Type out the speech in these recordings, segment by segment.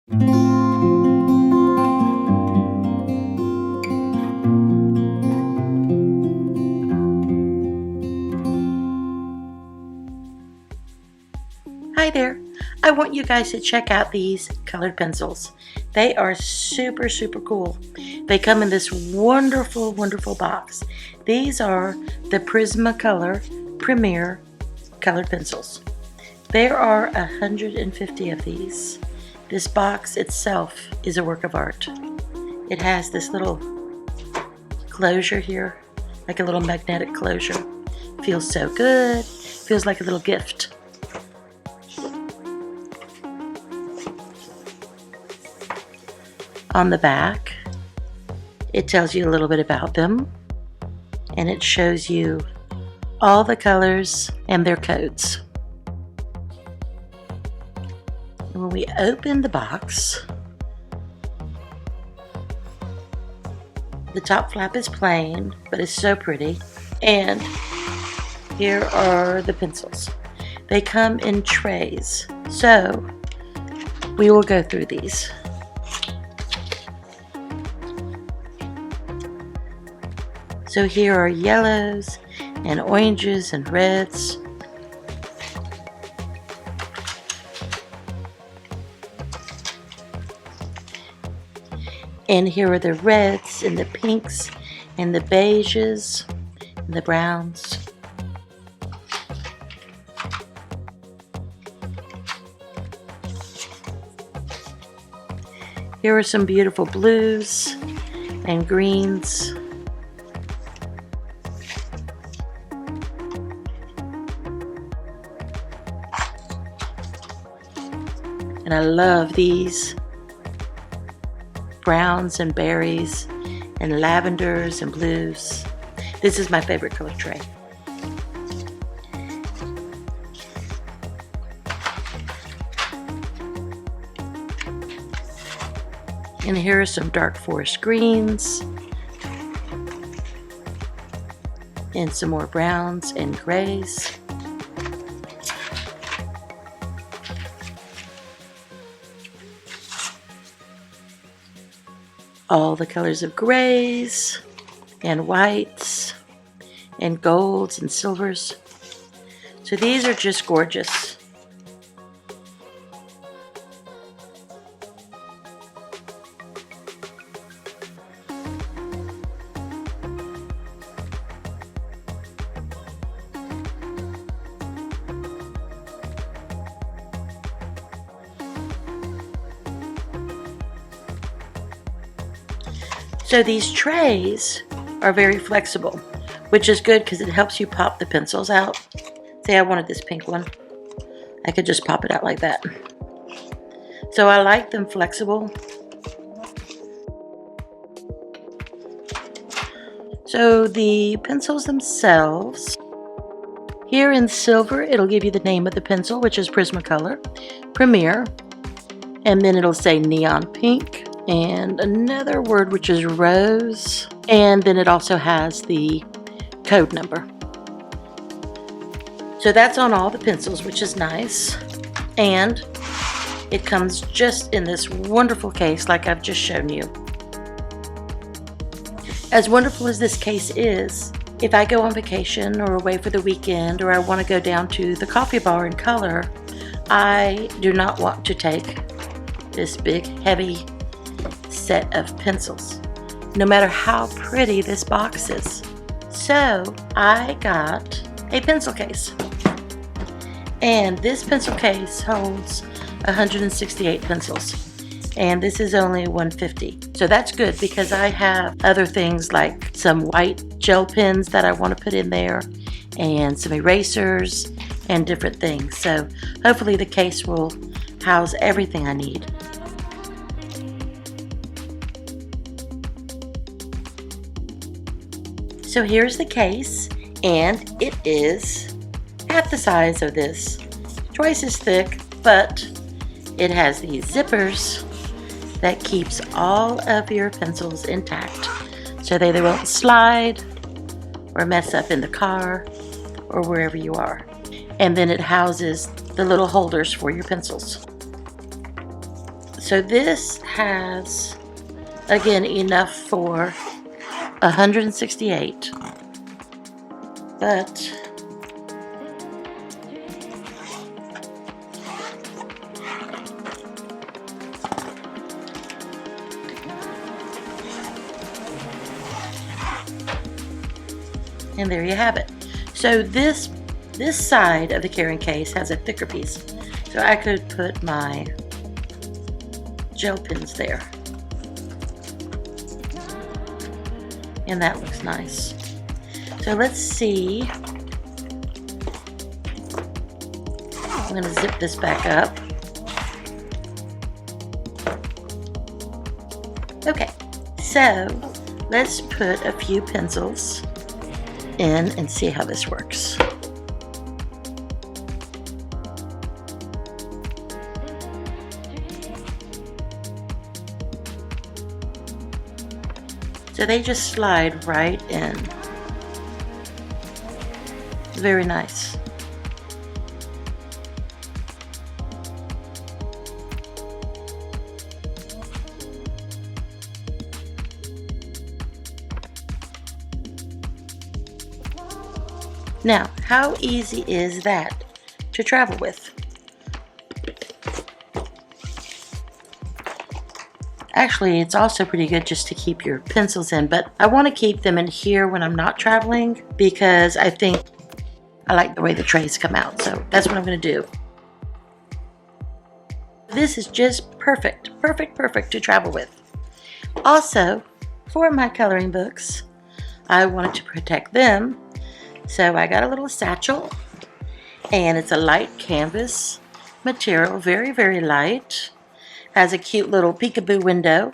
Hi there. I want you guys to check out these colored pencils. They are super cool. They come in this wonderful box. These are the Prismacolor Premier Colored Pencils. There are 150 of these. This box itself is a work of art. It has this little closure here, like a little magnetic closure. Feels so good. Feels like a little gift. On the back, it tells you a little bit about them, and it shows you all the colors and their codes. And when we open the box, the top flap is plain, but it's so pretty. And here are the pencils. They come in trays, so we will go through these. So here are yellows and oranges and reds. And here are the reds and the pinks and the beiges and the browns. Here are some beautiful blues and greens. And I love these browns and berries and lavenders and blues. This is my favorite color tray. And here are some dark forest greens and some more browns and grays. All the colors of grays and whites and golds and silvers. So these are just gorgeous. So these trays are very flexible, which is good because it helps you pop the pencils out. Say I wanted this pink one. I could just pop it out like that. So I like them flexible. So the pencils themselves, here in silver, it'll give you the name of the pencil, which is Prismacolor Premier. And then it'll say neon pink. And another word which is rose, and then it also has the code number. So that's on all the pencils, which is nice, and it comes just in this wonderful case like I've just shown you. As wonderful as this case is, if I go on vacation or away for the weekend, or I want to go down to the coffee bar and color, I do not want to take this big heavy set of pencils, no matter how pretty this box is. So I got a pencil case, and this pencil case holds 168 pencils, and this is only 150. So that's good because I have other things like some white gel pens that I want to put in there, and some erasers and different things. So hopefully the case will house everything I need. So here's the case, and it is half the size of this, twice as thick, but it has these zippers that keeps all of your pencils intact, so they won't slide or mess up in the car or wherever you are. And then it houses the little holders for your pencils. So this has, again, enough for 168, but and there you have it. So this side of the carrying case has a thicker piece, so I could put my gel pens there, and that looks nice. So let's see. I'm going to zip this back up. Okay, so let's put a few pencils in and see how this works. So they just slide right in. Very nice. Now, how easy is that to travel with? Actually, it's also pretty good just to keep your pencils in, but I want to keep them in here when I'm not traveling because I think I like the way the trays come out, so that's what I'm going to do. This is just perfect to travel with. Also, for my coloring books, I wanted to protect them, so I got a little satchel, and it's a light canvas material, very light. Has a cute little peekaboo window,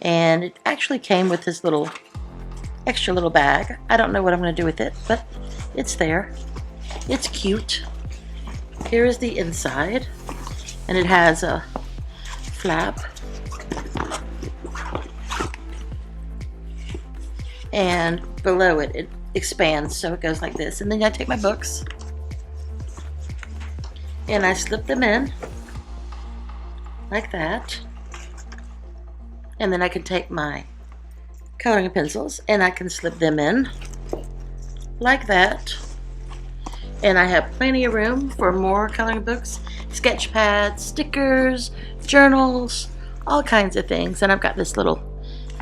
and it actually came with this little extra little bag. I don't know what I'm going to do with it, but it's there. It's cute. Here is the inside, and it has a flap, and below it, it expands, so it goes like this. And then I take my books and I slip them in like that, and then I can take my coloring pencils and I can slip them in like that, and I have plenty of room for more coloring books, sketch pads, stickers, journals, all kinds of things. And I've got this little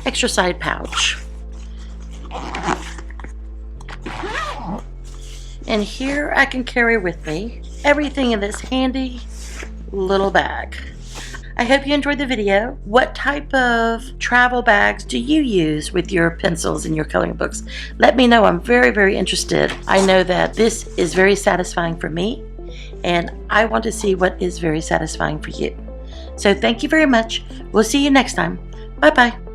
extra side pouch, and here I can carry with me everything in this handy little bag. I hope you enjoyed the video. What type of travel bags do you use with your pencils and your coloring books? Let me know. I'm very interested. I know that this is very satisfying for me, and I want to see what is very satisfying for you. So thank you very much. We'll see you next time. Bye-bye.